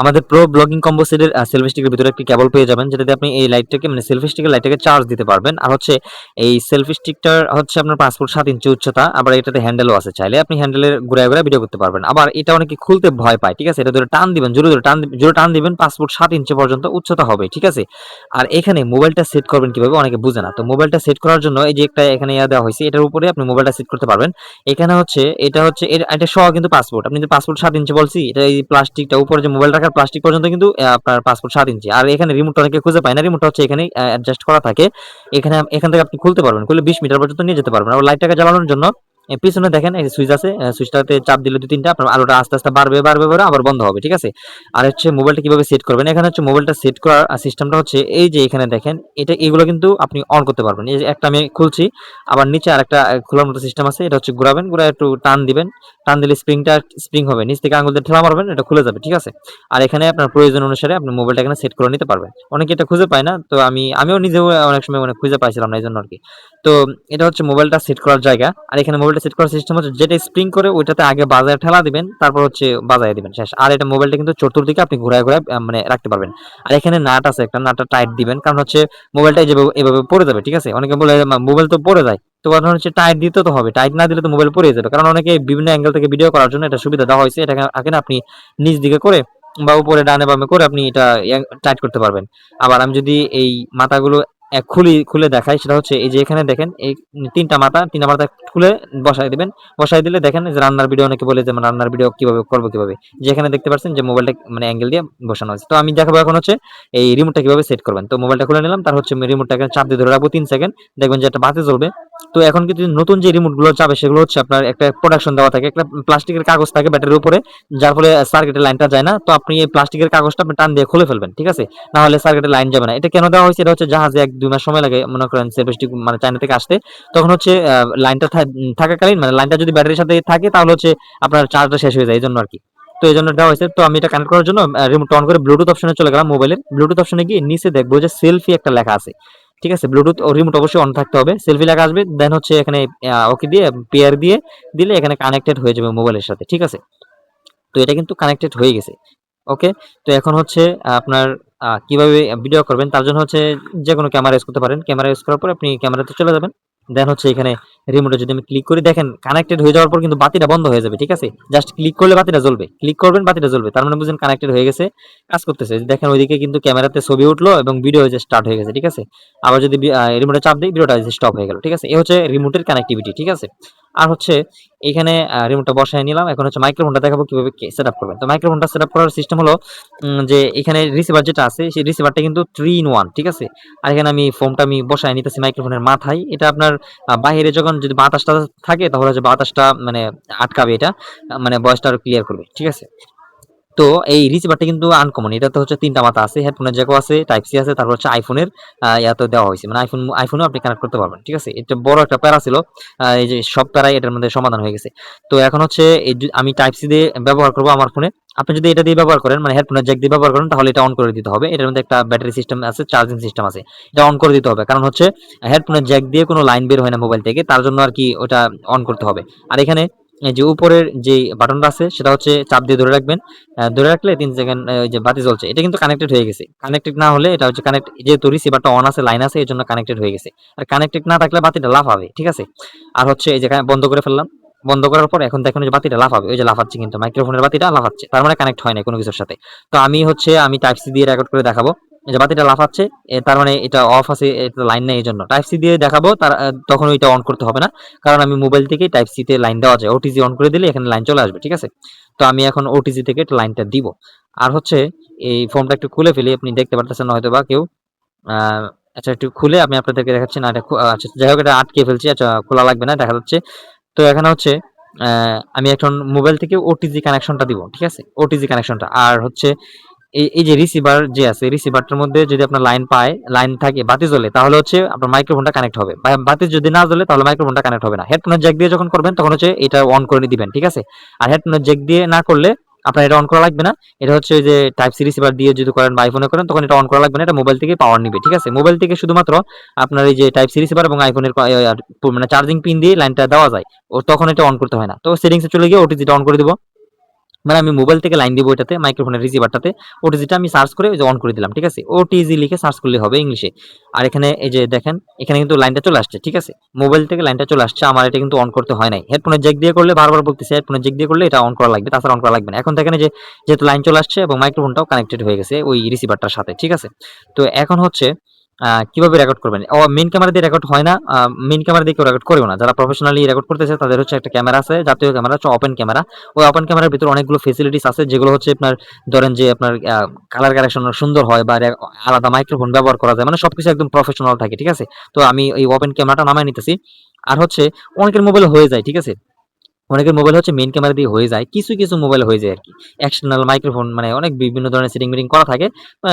আমাদের pro blogging combo সেটের selfie স্টিকের ভিতরে একটি কেবল পেয়ে যাবেন, যেটাতে আপনি এই লাইটটাকে মানে সেলফি স্টিকের লাইটটাকে চার্জ দিতে পারবেন। আর হচ্ছে এই সেলফি স্টিকটার হচ্ছে আপনার 5 ফুট 7 ইঞ্চি উচ্চতা, আবার এটাতে হ্যান্ডেলও আছে, চাইলে আপনি হ্যান্ডেলের ঘুরায় ঘুরায় ভিডিও করতে পারবেন। আবার এটা অনেকে খুলতে ভয় পায়, ঠিক আছে? এটা ধরে টান দিবেন, জোরে জোরে টান দিবেন, 5 ফুট 7 ইঞ্চি পর্যন্ত উচ্চতা হবে, ঠিক আছে? আর এখানে মোবাইলটা সেট করবেন কিভাবে অনেকে বুঝে না। তো মোবাইলটা সেট করার জন্য এই যে একটা এখানে দেওয়া হয়েছে, এটার উপরে আপনি মোবাইলটা সেট করতে পারবেন। এখানে হচ্ছে এটা সহ কিন্তু 5 ফুট, আপনি যে 5 ফুট 7 ইঞ্চি বলছি, এটা এই প্লাস্টিকটা উপরে যে মোবাইল রাখার প্লাস্টিক পর্যন্ত কিন্তু আপনার 5 ফুট 7 ইঞ্চি। আর এখানে রিমোটটা অনেকে খুঁজে পায় না, রিমোটটা হচ্ছে এখানে অ্যাডজাস্ট করা থাকে। এখান থেকে আপনি খুলতে পারবেন, খুলে 20 মিটার পর্যন্ত নিয়ে যেতে পারবেন। আর লাইটটাকে জ্বালানোর জন্য পিছনে দেখেন এই সুইচ আছে, সুইচটাতে চাপ দিলে 2-3টা আপনার আলোটা আস্তে আস্তে বাড়বে বাড়বে বাড়বে আবার বন্ধ হবে, ঠিক আছে? আর হচ্ছে মোবাইলটা কিভাবে সেট করবেন, এখানে হচ্ছে মোবাইলটা সেট করার সিস্টেমটা হচ্ছে এই যে এখানে দেখেন, এগুলো কিন্তু আপনি অন করতে পারবেন। এই যে একটা আমি খুলছি, আবার নিচে আরেকটা খোলার মতো সিস্টেম আছে, এটা হচ্ছে ঘুরাবেন, ঘুরায় একটু টান দিবেন, টান দিলে স্প্রিং হবে, নিচ থেকে আঙুল দিয়ে ঠেলা মারবেন, এটা খুলে যাবে, ঠিক আছে? আর এখানে আপনার প্রয়োজন অনুসারে আপনি মোবাইলটা এখানে সেট করে নিতে পারবেন। অনেকে এটা খুঁজে পায় না, তো আমিও নিজেও অনেক সময় মানে খুঁজে পাইছিলাম না, এই জন্য আর কি। তো এটা হচ্ছে মোবাইলটা সেট করার জায়গা। আর এখানে মোবাইলটা সেট করার সিস্টেম হচ্ছে, যেটা স্প্রিং করে ওইটাতে আগে বাজায় ঠেলা দিবেন, তারপর হচ্ছে বাজায় দিবেন, শেষ। আর এটা মোবাইলটা কিন্তু চতুর্দিকে আপনি ঘুরায় ঘুরায় মানে রাখতে পারবেন। আর এখানে নাট আছে একটা, নাটটা টাইট দিবেন, কারণ হচ্ছে মোবাইলটা এভাবে পড়ে যাবে, ঠিক আছে? অনেকে বলে মোবাইল তো পড়ে যায়, তো কথা হচ্ছে টাইট দিতে তো হবে, টাইট না দিলে তো মোবাইল পড়ে যাবে। কারণ অনেকে বিভিন্ন অ্যাঙ্গেল থেকে ভিডিও করার জন্য এটা সুবিধা দেওয়া হয়েছে, এটা এখানে আপনি নিচ দিকে করে বা উপরে ডানে বামে করে আপনি এটা টাইট করতে পারবেন। আবার আমি যদি এই মাথাগুলো খুলে দেখাই, সেটা হচ্ছে এই যে এখানে দেখেন এই তিনটা মাথা খুলে বসাই দিবেন। বসাই দিলে দেখেন যে রান্নার ভিডিও, অনেকে বলে যে রান্নার ভিডিও কিভাবে করবো কিভাবে, যেখানে দেখতে পাচ্ছেন যে মোবাইলটা মানে অ্যাঙ্গেল দিয়ে বসানো হয়েছে। তো আমি দেখাবো এখন হচ্ছে এই রিমোটটা কিভাবে সেট করবেন। তো মোবাইলটা খুলে নিলাম, তার হচ্ছে রিমোটটাকে চাপ দিয়ে ধরে রাখবো 3 সেকেন্ড, দেখবেন যে একটা বাতি জ্বলবে। তো এখন কিন্তু নতুন যে রিমোট গুলো চাবে, সেগুলো হচ্ছে আপনার একটা প্রোডাকশন দেওয়া থাকে, একটা প্লাস্টিকের কাগজ থাকে ব্যাটারির উপরে, যার ফলে সার্কিটের লাইনটা যায় না। তো আপনি এই প্লাস্টিকের কাগজটা আপনি টান দিয়ে খুলে ফেলবেন, ঠিক আছে? না হলে সার্কিটের লাইন যাবে না। এটা কেন দেওয়া হয়েছে, এটা হচ্ছে জাহাজে 1-2 মাস সময় লাগে, মনে করেন সেলফি মানে চায়না থেকে আসতে, তখন হচ্ছে লাইনটা থাকাকালীন মানে লাইনটা যদি ব্যাটারির সাথে থাকে, তাহলে হচ্ছে আপনার চার্জটা শেষ হয়ে যায়, এই জন্য আর কি। তো এই জন্য দেওয়া হয়েছে। তো আমি এটা কানেক্ট করার জন্য রিমোট অন করে ব্লুটুথ অপশনে চলে গেলাম। মোবাইলের ব্লুটুথ অপশনে গিয়ে নিচে দেখবো যে সেলফি একটা লেখা আছে, ঠিক আছে? ব্লুটুথ ও রিমোট অবশ্যই অন থাকতে হবে, সেলফি লেখা আসবে, দেন হচ্ছে এখানে ওকে দিয়ে পেয়ার দিয়ে দিলে এখানে কানেক্টেড হয়ে যাবে মোবাইলের সাথে, ঠিক আছে? তো এটা কিন্তু কানেক্টেড হয়ে গেছে। ওকে। তো এখন হচ্ছে আপনার কিভাবে ভিডিও করবেন, তার জন্য হচ্ছে যে কোনো ক্যামেরা ইউজ করতে পারেন। ক্যামেরা ইউজ করার পর আপনি ক্যামেরাতে চলে যাবেন। দেন হচ্ছে এখানে রিমোটে যদি আমি ক্লিক করি, দেখেন কানেক্টেড হয়ে যাওয়ার পর কিন্তু বাতিটা বন্ধ হয়ে যাবে, ঠিক আছে? জাস্ট ক্লিক করলে বাতিটা জ্বলবে, ক্লিক করবেন বাতিটা জ্বলবে, তার মানে বুঝেন কানেক্টেড হয়ে গেছে, কাজ করতেছে। দেখেন ওইদিকে কিন্তু ক্যামেরাতে ছবি উঠলো এবং ভিডিও যে স্টার্ট হয়ে গেছে, ঠিক আছে? আবার যদি রিমোটে চাপ দিই, ভিডিওটা স্টপ হয়ে গেল, ঠিক আছে? এই হচ্ছে রিমোটের কানেক্টিভিটি, ঠিক আছে? আর হচ্ছে এখানে রিমোটটা বসায় নিলাম। এখন হচ্ছে মাইক্রোফোনটা দেখাবো কিভাবে সেটআপ করবেন। তো মাইক্রোফোনটা সেটআপ করার সিস্টেম হলো যে এখানে রিসিভার যেটা আছে, সেই রিসিভারটা কিন্তু 3 in 1, ঠিক আছে? আর এখানে আমি ফোনটা বসায় নিতেছি মাইক্রোফোনের মাথায়। এটা আপনার বাহিরে যখন যদি বাতাসটা থাকে, তাহলে হচ্ছে বাতাসটা মানে আটকাবে এটা, মানে ভয়েসটা আরো ক্লিয়ার করবে, ঠিক আছে? তো এই রিসিভারটা কিন্তু আনকমন, এটাতে হচ্ছে 3টা মাথা আছে, হেডফোনের জ্যাকও আছে, টাইপ সি আছে, তারপর হচ্ছে আইফোনের ইয়াতে দেওয়া হয়েছে, মানে আইফোনেও আপনি কানেক্ট করতে পারবেন, ঠিক আছে? এটা বড় একটা প্যারা ছিল, এই যে সব প্যারাই এটার মধ্যে সমাধান হয়ে গেছে। তো এখন হচ্ছে আমি টাইপ সি দিয়ে ব্যবহার করবো আমার ফোনে। আপনি যদি এটা দিয়ে ব্যবহার করেন, মানে হেডফোনের জ্যাক দিয়ে ব্যবহার করেন, তাহলে এটা অন করে দিতে হবে। এটার মধ্যে একটা ব্যাটারি সিস্টেম আছে, চার্জিং সিস্টেম আছে, এটা অন করে দিতে হবে। কারণ হচ্ছে হেডফোনের জ্যাক দিয়ে কোনো লাইন বের হয় না মোবাইল থেকে, তার জন্য আর কি ওটা অন করতে হবে। আর এখানে এই যে উপরের যে বাটনটা আছে, সেটা হচ্ছে চাপ দিয়ে ধরে রাখবেন। ধরে রাখলে 3 সেকেন্ড ওই যে বাতি জ্বলছে, এটা কিন্তু কানেক্টেড হয়ে গেছে। কানেক্টেড না হলে এটা হচ্ছে যেহেতু রিসিভারটা অন আছে, লাইন আছে, এর জন্য কানেক্টেড হয়ে গেছে। আর কানেক্টেড না থাকলে বাতিটা লাফাবে, ঠিক আছে? আর হচ্ছে এই যে বন্ধ করে ফেললাম। বন্ধ করার পর এখন দেখেন যে বাতিটা লাফাবে, ওই যে লাফাচ্ছে, কিন্তু মাইক্রোফোনের বাতিটা লাফাচ্ছে, তার মানে কানেক্ট হয় না কোনো কিছুর সাথে। তো আমি টাইপ সি দিয়ে রেকর্ড করে দেখাবো। এই যে বাতিটা লাফাচ্ছে, তার মানে এটা অফ আছে, এটা লাইন নেই, এই জন্য টাইপ সি দিয়ে দেখাবো। তখন ওইটা অন করতে হবে না, কারণ আমি মোবাইল থেকে টাইপ সি তে লাইন দেওয়া যায়, ওটিজি অন করে দিলে এখানে লাইন চলে আসবে, ঠিক আছে? তো আমি এখন ওটিজি থেকে লাইনটা দিব। আর হচ্ছে এই ফর্মটা একটু খুলে ফেলি, আপনি দেখতে পারতেছেন না হয়তো বা কেউ। আচ্ছা, একটু খুলে আমি আপনাদেরকে দেখাচ্ছি না, এটা আচ্ছা যাই হোক, এটা আটকে ফেলছি, আচ্ছা খোলা লাগবে না, দেখা যাচ্ছে। তো এখানে হচ্ছে আমি এখন মোবাইল থেকে ওটিজি কানেকশনটা দিব, ঠিক আছে? ওটিজি কানেকশনটা। আর হচ্ছে এই যে রিসিভার যে আছে, রিসিভারটার মধ্যে যদি আপনার লাইন থাকে, বাতি জ্বলে, তাহলে হচ্ছে আপনার মাইক্রোফোনটা কানেক্ট হবে। বাতি যদি না জ্বলে, তাহলে মাইক্রোফোনটা কানেক্ট হবে না। হেডফোনের জ্যাক দিয়ে যখন করবেন, তখন হচ্ছে এটা অন করে দিবেন, ঠিক আছে? আর হেডফোনের জ্যাক দিয়ে না করলে আপনার এটা অন করা লাগবে না। এটা হচ্ছে ওই যে টাইপ সি রিসিভার দিয়ে যদি করেন বা আইফোনে করেন, তখন এটা অন করা লাগবে না, এটা মোবাইল থেকে পাওয়ার নিবে, ঠিক আছে? মোবাইল থেকে শুধুমাত্র আপনার এই যে টাইপ সি রিসিভার এবং আইফোনের মানে চার্জিং পিন দিয়ে লাইনটা দেওয়া যায়, ও তখন এটা অন করতে হয় না। তো সেটিংসে চলে গিয়ে ওটিজিটা অন করে দিব। মানে আমি মোবাইল থেকে লাইন দিব এটাতে, মাইক্রোফোনের রিসিভারটাতে, ওটিজিটা আমি সার্চ করে ওই যে অন করে দিলাম, ঠিক আছে? ওটিজি লিখে সার্চ করলে হবে ইংলিশে। আর এখানে এই যে দেখেন, এখানে কিন্তু লাইনটা চলে আসছে, ঠিক আছে? মোবাইল থেকে লাইনটা চলে আসছে, আমার এটা কিন্তু অন করতে হয় নাই। হেডফোনের জ্যাক দিয়ে করলে, বারবার বলতেছি, হেডফোনের জ্যাক দিয়ে করলে এটা অন করা লাগবে, তাছাড়া অন করা লাগবে না। এখন দেখেন এই যে যেহেতু লাইন চলে আসছে এবং মাইক্রোফোনটাও কানেক্টেড হয়ে গেছে ওই রিসিভারটার সাথে, ঠিক আছে? তো এখন হচ্ছে কিভাবে রেকর্ড করবেন? মেইন ক্যামেরা দিয়ে রেকর্ড হয় না, মেইন ক্যামেরা দিয়ে কেউ রেকর্ড করেও না। যারা প্রফেশনালি রেকর্ড করতেছে তাদের হচ্ছে একটা ক্যামেরা আছে, জাতীয় ক্যামেরা হচ্ছে ওপেন ক্যামেরা। ওই ওপেন ক্যামেরার ভিতরে অনেকগুলো ফেসিলিটিস আছে, যেগুলো হচ্ছে আপনার ধরেন যে আপনার কালার কারেকশন সুন্দর হয়, বা আলাদা মাইক্রোফোন ব্যবহার করা যায়, মানে সবকিছু একদম প্রফেশনাল থাকে, ঠিক আছে? তো আমি এই ওপেন ক্যামেরাটা নামায় নিতেছি। আর হচ্ছে অনেকের মোবাইল হয়ে যায়, ঠিক আছে? অনেকের মোবাইল হচ্ছে মেইন ক্যামেরা দিয়ে হয়ে যায়, কিছু মোবাইল হয়ে যায় আরকি। এক্সটার্নাল মাইক্রোফোন মানে অনেক বিভিন্ন ধরনের সেটিং মিটিং করা থাকে।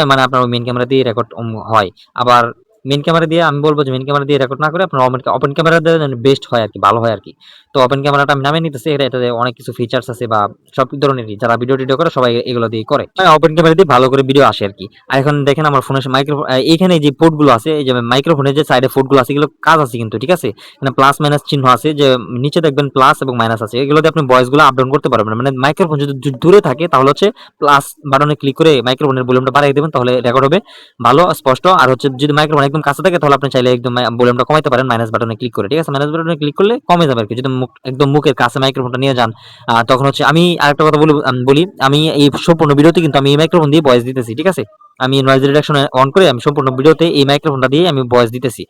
মানে আপনার ওই মেইন ক্যামেরা দিয়ে রেকর্ড হয়। আবার মেইন ক্যামেরা দিয়ে আমি বলব যে মেইন ক্যামেরা দিয়ে রেকর্ড না করে আপনার ওপেন ক্যামেরা দিয়ে বেস্ট হয় আরকি, ভালো হয় আরকি। তো ওপেন ক্যামেরাটা আমি নামিয়ে নিতেছি। এটাতে অনেক কিছু ফিচার্স আছে, বা সব ধরনেরই যারা ভিডিও করে সবাই এগুলো দিয়ে করে। ওপেন ক্যামেরা দিয়ে ভালো করে ভিডিও আসে আরকি। আর এখন দেখেন আমার ফোনের মাইক্রোফোন, এইখানে যে পোর্ট গুলো আছে, এই যে মাইক্রোফোনের যে সাইডে পোর্ট গুলো আছে, এগুলো কাজ আছে কিন্তু, ঠিক আছে? এখানে প্লাস মাইনাস চিহ্ন আছে, যে নিচে দেখবেন প্লাস এবং মাইনাস আছে, এগুলো দিয়ে আপনি ভয়েস গুলো আপ ডাউন করতে পারবেন। মানে মাইক্রোফোন যদি দূরে থাকে তাহলে হচ্ছে প্লাস বাটনে ক্লিক করে মাইক্রোফোনের ভলিউমটা বাড়িয়ে দেবেন, তাহলে রেকর্ড হবে ভালো স্পষ্ট। আর হচ্ছে যদি মাইক্রোফোন একদম কাছে থাকে তাহলে আপনি চাইলে একদম ভলিউমটা কমাইতে পারেন মাইনাস বাটনে ক্লিক করে, ঠিক আছে? মাইনাস বাটনে ক্লিক করলে কমে যাবে আর কি। যদি একদম মুখের কাছে মাইক্রোফোনটা নিয়ে যান, তখন হচ্ছে আমি আরেকটা কথা বলি, আমি এই সম্পূর্ণ ভিডিওতে কিন্তু আমি এই মাইক্রোফোন দিয়ে ভয়েস দিতেছি, ঠিক আছে? আমি নয়েজ রিডাকশন অন করে আমি সম্পূর্ণ ভিডিওতে এই মাইক্রোফোনটা দিয়ে আমি ভয়েস দিতেছি।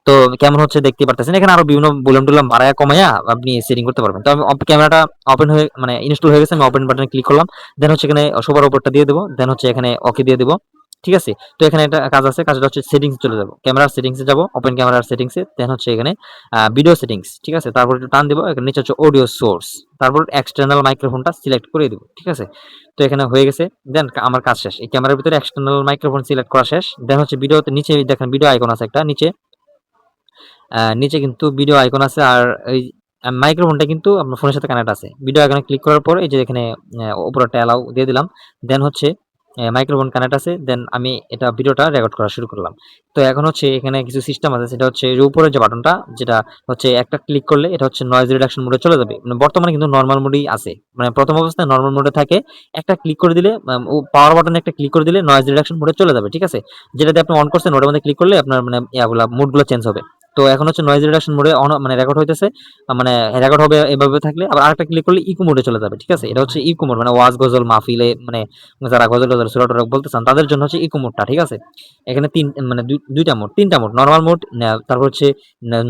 তো কেমন হচ্ছে দেখতে পারতেছেন। এখানে আরো বিভিন্ন ভলিউম টলিউম বাড়ায়া কমায়া আপনি সেটিং করতে পারবেন। তো আমি ক্যামেরাটা ওপেন হয়ে মানে ইনস্টল হয়ে গেছে, আমি ওপেন বাটনে ক্লিক করলাম। দেন হচ্ছে এখানে সবার উপরটা দিয়ে দেব। দেন হচ্ছে এখানে ওকে দিয়ে দেব। ঠিক আছে? তো এখানে একটা কাজ আছে, কাজটা হচ্ছে সেটিংস চলে যাব। ক্যামেরার সেটিংস এ যাব, ওপেন ক্যামেরার সেটিংস এ। দেন হচ্ছে এখানে ভিডিও সেটিংস, ঠিক আছে? তারপর একটু টান দিব। এখানে নিচে হচ্ছে অডিও সোর্স। তারপর এক্সটার্নাল মাইক্রোফোনটা সিলেক্ট করে দিব। ঠিক আছে? তো এখানে হয়ে গেছে। দেন আমার কাজ শেষ। এই ক্যামেরার ভিতরে এক্সটার্নাল মাইক্রোফোন সিলেক্ট করা শেষ। দেন হচ্ছে ভিডিওতে নিচে দেখেন ভিডিও আইকন আছে একটা নিচে। নিচে কিন্তু ভিডিও আইকন আছে, আর এই মাইক্রোফোনটা কিন্তু আপনার ফোনের সাথে কানেক্ট আছে। ভিডিও আইকনে ক্লিক করার পর এই যে এখানে উপরে একটা অ্যালাউ দিয়ে দিলাম। দেন হচ্ছে মাইক্রোফোন কানেক্ট আছে। দেন আমি এটা ভিডিওটা রেকর্ড করা শুরু করলাম। তো এখন হচ্ছে এখানে কিছু সিস্টেম আছে, সেটা হচ্ছে এই উপরের যে বাটনটা, যেটা হচ্ছে একটা ক্লিক করলে এটা হচ্ছে নয়েজ রিডাকশন মোডে চলে যাবে। মানে বর্তমানে কিন্তু নরমাল মোডেই আছে। মানে প্রথম অবস্থায় নরমাল মোডে থাকে। একটা ক্লিক করে দিলে পাওয়ার বাটনে একটা ক্লিক করে দিলে নয়েজ রিডাকশন মোডে চলে যাবে। ঠিক আছে? যেটাতে আপনি অন করছেন ওটার মধ্যে ক্লিক করলে আপনার মানে মোডগুলো চেঞ্জ হবে। তো এখন হচ্ছে নয়েজ রিডাকশন মোডে মানে রেকর্ড হইতেছে, মানে রেকর্ড হবে এভাবে থাকলে। আবার আরেকটা ক্লিক করলে ইকো মোডে চলে যাবে। ঠিক আছে? এটা হচ্ছে ইকো মোড, মানে ওয়াজ গজল মাহফিলে মানে যারা গজল টজল সূরা টরা বলতে চান তাদের জন্য হচ্ছে ইকো মোডটা। ঠিক আছে? এখানে মানে দুইটা মোড, তিনটা মোড, নরমাল মোড, তারপর হচ্ছে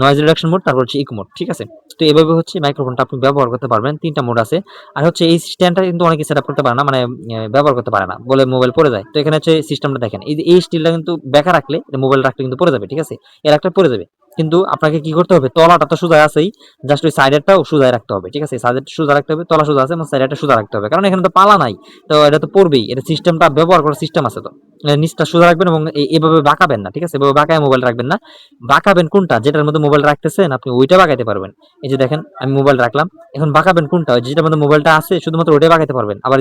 নয়েজ রিডাকশন মোড, তারপর হচ্ছে ইকো মোড। ঠিক আছে? তো এভাবে হচ্ছে মাইক্রোফোনটা আপনি ব্যবহার করতে পারবেন। তিনটা মোড আছে। আর হচ্ছে এই স্ট্যান্ডটা কিন্তু অনেকে সেটআপ করতে পারে না, মানে ব্যবহার করতে পারে না বলে মোবাইল পড়ে যায়। তো এখানে হচ্ছে সিস্টেমটা দেখেন, এই যে এই স্টিলটা কিন্তু বেঁকা রাখলে মোবাইল রাখলে কিন্তু পড়ে যাবে। ঠিক আছে? এর একটা পড়ে যাবে, কিন্তু আপনাকে কি করতে হবে, তলাটা তো সোজা আছেই, জাস্ট ওই সাইডেরটাও সোজা রাখতে হবে। ঠিক আছে? সাইডেরটা সোজা রাখতে হবে, তলা সোজা আছে এবং সাইডেরটা সোজা রাখতে হবে, কারণ এখানে তো পালা নাই। তো এটা তো পড়বেই, এটা সিস্টেমটা ব্যবহার করার সিস্টেম আছে। তো নিচটা সোজা রাখবেন এবং এভাবে বাঁকাবেন না। ঠিক আছে? এভাবে বাঁকায় মোবাইল রাখবেন না। বাঁকাবেন কোনটা, যেটার মধ্যে মোবাইল রাখতেছেন আপনি ওইটা বাঁকাইতে পারবেন। এই যে দেখেন আমি মোবাইল রাখলাম, এখন বাঁকাবেন কোনটা, ওই যেটার মধ্যে মোবাইলটা আছে শুধুমাত্র ওইটাই বাঁকাইতে পারবেন। আবার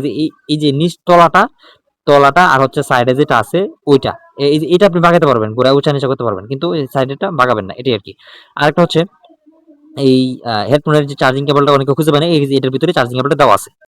এই যে নিচ তলাটা আর হচ্ছে সাইডে যেটা আছে ওইটা, এই যে এটা আপনি বাগাতে পারবেন, গোড়া উঁচা নিচা করতে পারবেন, কিন্তু এই সাইডেটা বাগাবেন না, এটাই আরকি। আরেকটা হচ্ছে এই হেডফোনের যে চার্জিং কেবলটা অনেকে খুঁজে পায় না, এই যে এটার ভিতরে চার্জিং কেবলটা দেওয়া আছে।